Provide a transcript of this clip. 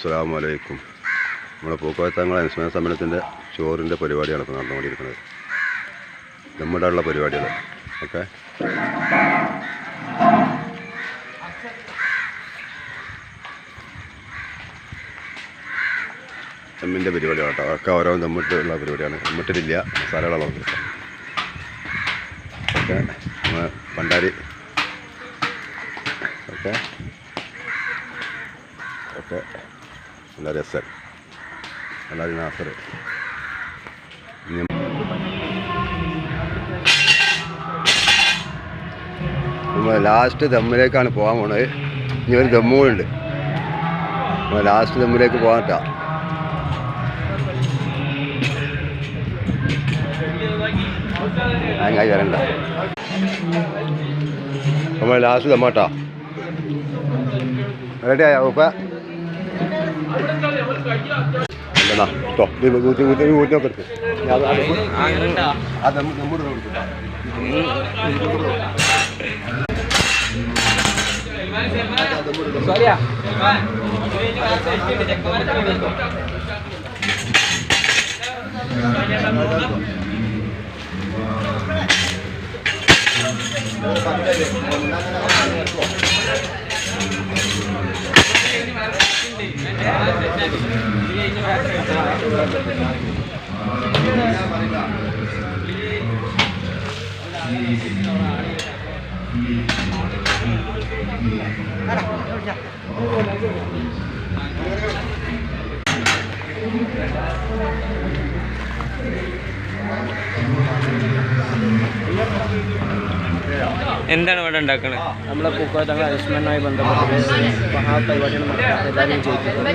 അസ്സലാമു അലൈക്കും. നമ്മുടെ പൂക്കോയത്തങ്ങൾ അനുസ്മരണ സമ്മേളനത്തിൻ്റെ ചോറിൻ്റെ പരിപാടിയാണ് ഇപ്പോൾ നടന്നുകൊണ്ടിരിക്കുന്നത്. നമ്മുടെ ഉള്ള പരിപാടികൾ ഓക്കെ. ദമ്മിൻ്റെ പരിപാടിയാണ് കേട്ടോ. ഒക്കെ ഓരോ ദമ്മിട്ടുള്ള പരിപാടിയാണ്. ദമ്മിട്ടിട്ടില്ല, മസാലകളാണ് ഓക്കെ. പണ്ടാരി ഓക്കെ ഓക്കെ. നല്ല രസം. അല്ലാതെ നാസർ നമ്മൾ ലാസ്റ്റ് ദമ്മിലേക്കാണ് പോകാൻ പോണത്. ഇനി ഒരു ദമ്മുകളുണ്ട്. നമ്മൾ ലാസ്റ്റ് ദമ്മിലേക്ക് പോകാൻ കേട്ടോ. അങ്ങായി വരണ്ട. നമ്മൾ ലാസ്റ്റ് ദമ്മാട്ടാ. റെഡി ആയോ ഉപ്പ? എന്താ ഊറ്റിനൊക്കെ എടുത്ത് എന്താണ് ഇവിടെ ഉണ്ടാക്കുന്നത്? നമ്മളെ പൂക്കോയത്തങ്ങൾ അനുസ്മരണവുമായി ബന്ധപ്പെട്ട് ആ പരിപാടികൾ എല്ലാവരും ചെയ്യിപ്പിക്കുന്നത്.